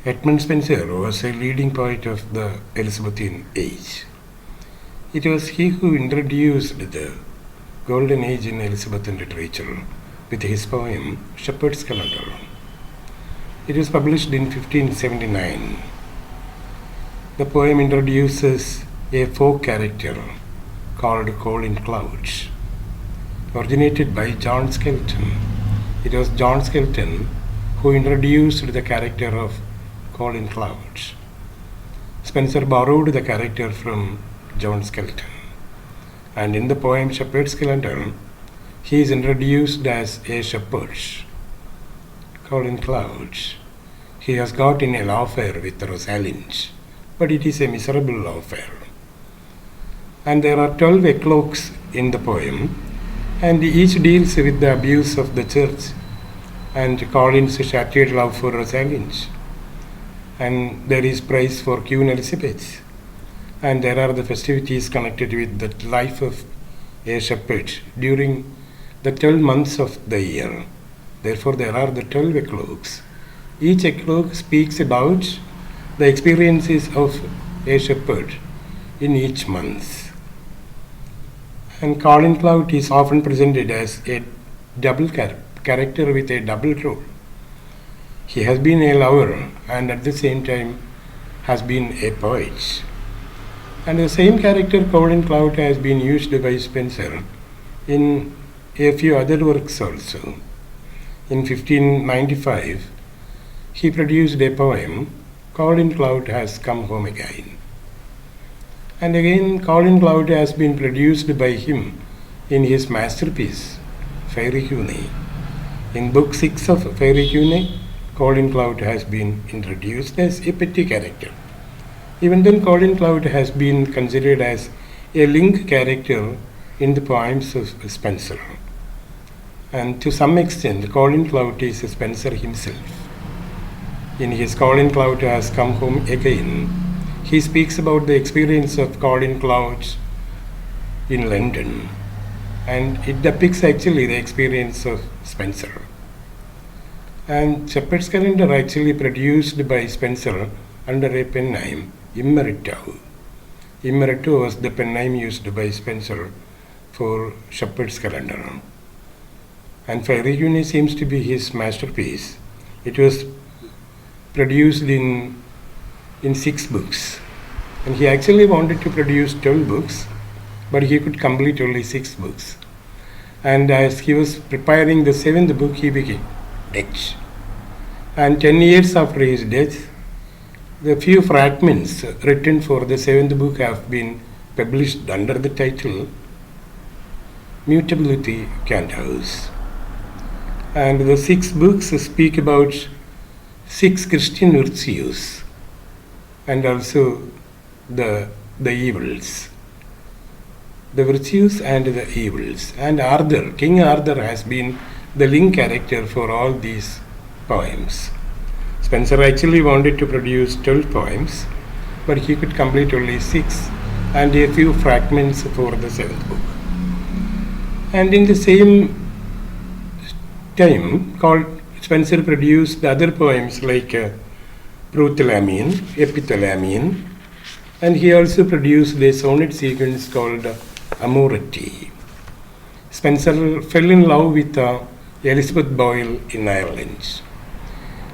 Edmund Spenser was a leading poet of the Elizabethan age. It was he who introduced the golden age in Elizabethan literature with his poem Shepherd's Calendar. It was published in 1579. The poem introduces a folk character called Colin Cloud, originated by John Skelton. It was John Skelton who introduced the character of Colin Cloud. Spenser borrowed the character from John Skelton, and in the poem Shepherd's Calendar, he is introduced as a shepherd, Colin Cloud. He has got in a love affair with Rosalind, but it is a miserable love affair. And there are 12 eclogues in the poem, and each deals with the abuse of the church and Colin's shattered love for Rosalind. And there is praise for Queen Elizabeth, and there are the festivities connected with the life of a shepherd during the 12 months of the year. Therefore, there are the 12 eclogues. Each eclogue speaks about the experiences of a shepherd in each month. And Colin Cloud is often presented as a double character with a double role. He has been a lover and at the same time has been a poet. And the same character, Colin Cloud, has been used by Spenser in a few other works also. In 1595, he produced a poem, Colin Cloud Has Come Home Again. And again, Colin Cloud has been produced by him in his masterpiece, Faerie Queene. In Book 6 of Faerie Queene, Colin Cloud has been introduced as a petty character. Even then, Colin Cloud has been considered as a link character in the poems of Spenser. And to some extent, Colin Cloud is Spenser himself. In his Colin Cloud Has Come Home Again, he speaks about the experience of Colin Cloud in London, and it depicts actually the experience of Spenser. And Shepherd's Calendar actually produced by Spenser under a pen name, Amoretti. Amoretti was the pen name used by Spenser for Shepherd's Calendar. And Faerie Queene seems to be his masterpiece. It was produced in 6 books. And he actually wanted to produce 12 books, but he could complete only 6 books. And as he was preparing the 7th book, he became dead. And 10 years after his death, the few fragments written for the 7th book have been published under the title Mutability Cantos. And the 6 books speak about 6 Christian virtues and also the evils. The virtues and the evils. And Arthur, King Arthur, has been the link character for all these poems. Spenser actually wanted to produce 12 poems, but he could complete only 6 and a few fragments for the 7th book. And in the same time, Spenser produced other poems like Prothalamion, Epithalamion, and he also produced a sonnet sequence called Amoretti. Spenser fell in love with Elizabeth Boyle in Ireland,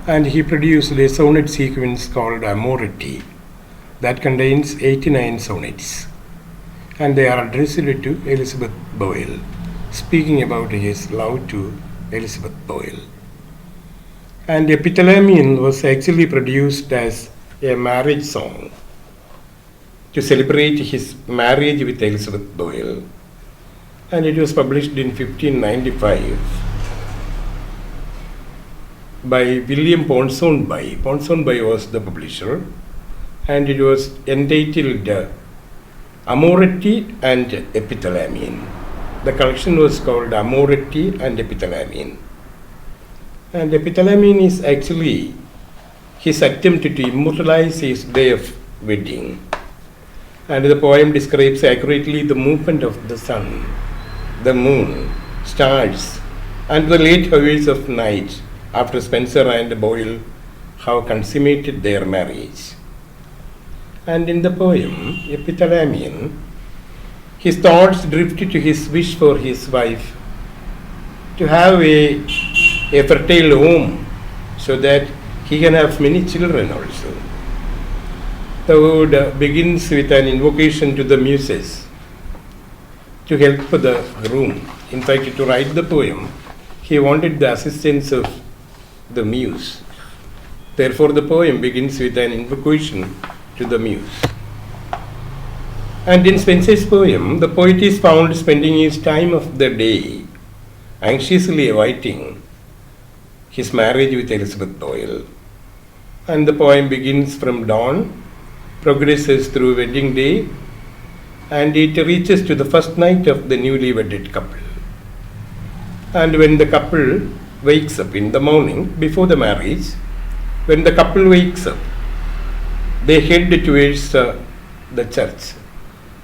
and he produced a sonnet sequence called Amoretti that contains 89 sonnets, and they are addressed to Elizabeth Boyle, speaking about his love to Elizabeth Boyle. And Epithalamion was actually produced as a marriage song to celebrate his marriage with Elizabeth Boyle, and it was published in 1595 by William Ponsonby. Ponsonby was the publisher, and it was entitled Amoretti and Epithalamion. The collection was called Amoretti and Epithalamion. And Epithalamion is actually his attempt to immortalize his day of wedding. And the poem describes accurately the movement of the sun, the moon, stars, and the late hours of night after Spenser and Boyle have consummated their marriage. And in the poem Epithalamion, his thoughts drifted to his wish for his wife to have a fertile home so that he can have many children also. The ode begins with an invocation to the muses to help the groom. In fact, to write the poem, he wanted the assistance of the muse. Therefore, the poem begins with an invocation to the muse. And in Spenser's poem, the poet is found spending his time of the day anxiously awaiting his marriage with Elizabeth Boyle. And the poem begins from dawn, progresses through wedding day, and it reaches to the first night of the newly wedded couple. And when the couple wakes up in the morning before the marriage, when the couple wakes up, they head towards the church.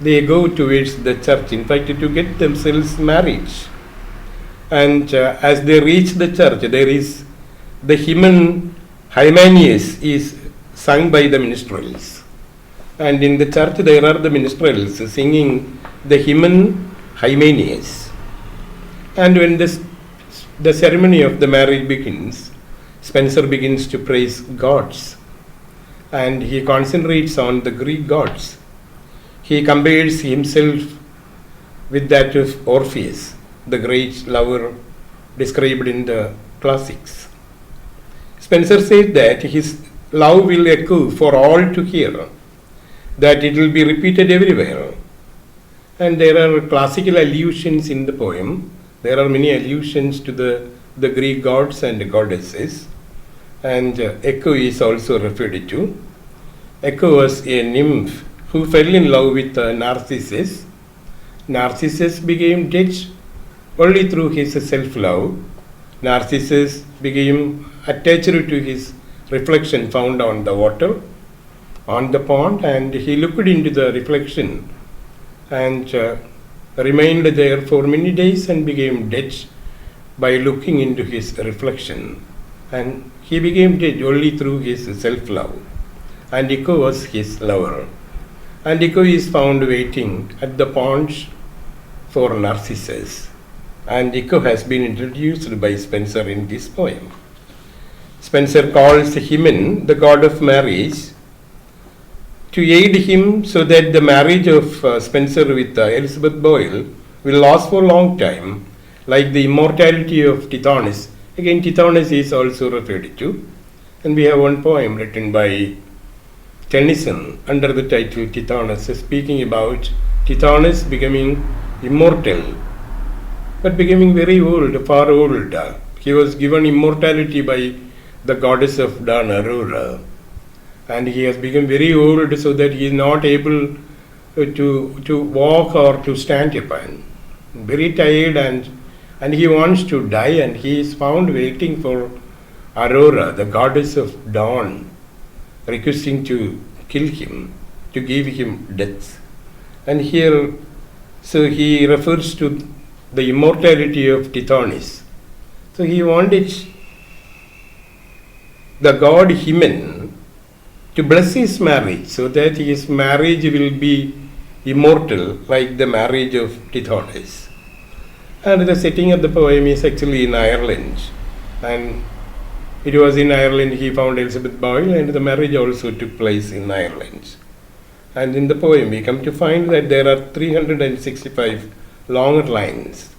They go towards the church, in fact, to get themselves married. And as they reach the church, there is the hymn Hymenaeus is sung by the minstrels. And in the church there are the minstrels singing the hymn Hymenaeus. And when the ceremony of the marriage begins, Spenser begins to praise gods. And he concentrates on the Greek gods. He compares himself with that of Orpheus, the great lover described in the classics. Spenser said that his love will echo for all to hear, that it will be repeated everywhere. And there are classical allusions in the poem. There are many allusions to the Greek gods and goddesses. And Echo is also referred to. Echo was a nymph who fell in love with Narcissus. Narcissus became dead only through his self-love. Narcissus became attached to his reflection found on the water, on the pond, and he looked into the reflection and remained there for many days and became dead by looking into his reflection. And he became dead only through his self-love. And Echo was his lover. And Echo is found waiting at the pond for Narcissus. And Echo has been introduced by Spenser in this poem. Spenser calls Hymen, the god of marriage, to aid him so that the marriage of Spenser with Elizabeth Boyle will last for a long time, like the immortality of Tithonus. Again, Tithonus is also referred to. And we have one poem written by Tennyson under the title Tithonus, speaking about Tithonus becoming immortal, but becoming very old, far old. He was given immortality by the goddess of dawn, Aurora, and he has become very old so that he is not able to walk or to stand upon. Very tired, and he wants to die, and he is found waiting for Aurora, the goddess of dawn, requesting to kill him, to give him death. And here, so he refers to the immortality of Tithonus. So he wanted the god Hymen to bless his marriage so that his marriage will be immortal like the marriage of Tithonus. And the setting of the poem is actually in Ireland. And it was in Ireland he found Elizabeth Boyle, and the marriage also took place in Ireland. And in the poem we come to find that there are 365 longer lines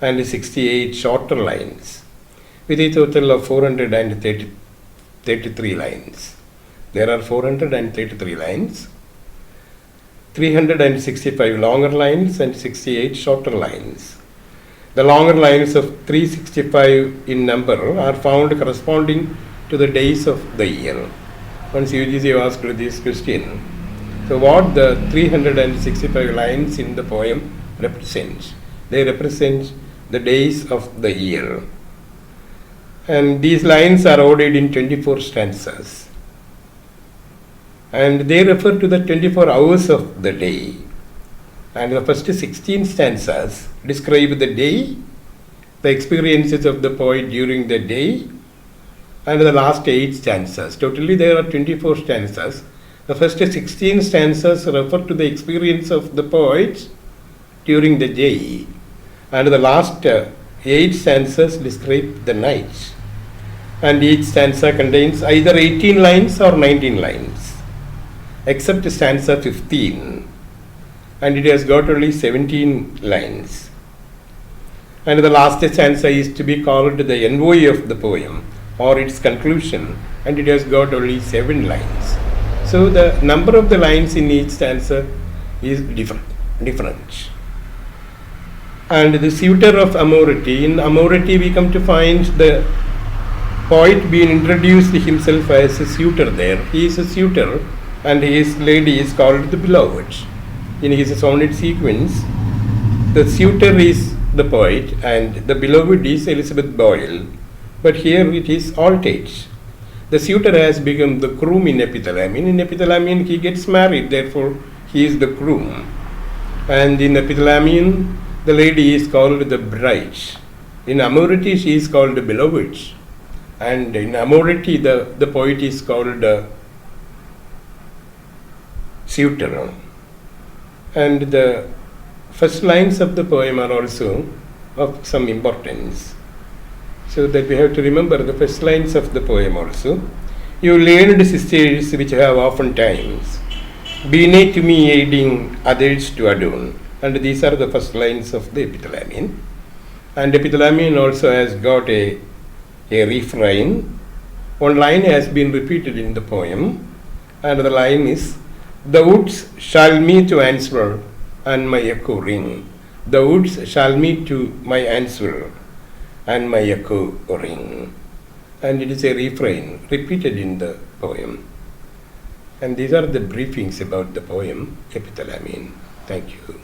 and 68 shorter lines, with a total of 433 lines. There are 433 lines, 365 longer lines and 68 shorter lines. The longer lines of 365 in number are found corresponding to the days of the year. Once UGC asked this question, so what the 365 lines in the poem represent? They represent the days of the year. And these lines are ordered in 24 stanzas. And they refer to the 24 hours of the day. And the first 16 stanzas describe the day, the experiences of the poet during the day, and the last 8 stanzas. Totally there are 24 stanzas. The first 16 stanzas refer to the experience of the poet during the day, and the last 8 stanzas describe the night. And each stanza contains either 18 lines or 19 lines, except stanza 15, and it has got only 17 lines. And the last stanza is to be called the envoi of the poem, or its conclusion, and it has got only 7 lines. So the number of the lines in each stanza is different. And the suitor of Amoretti, in Amoretti we come to find the poet being introduced himself as a suitor there. He is a suitor, and his lady is called the beloved. In his sonnet sequence, the suitor is the poet and the beloved is Elizabeth Boyle, but here it is altered. The suitor has become the groom in Epithalamion. In Epithalamion he gets married, therefore he is the groom. And in Epithalamion the lady is called the bride. In Amoretti she is called the beloved. And in Amoretti the poet is called suitor. And the first lines of the poem are also of some importance, so that we have to remember the first lines of the poem also. You learned sisters which have oftentimes been to me aiding others to adorn. And these are the first lines of the Epithalamion. And Epithalamion also has got a refrain. One line has been repeated in the poem, and the line is, the woods shall me to answer, and my echo ring. The woods shall me to my answer, and my echo ring. And it is a refrain repeated in the poem. And these are the briefings about the poem Epithalamion. Thank you.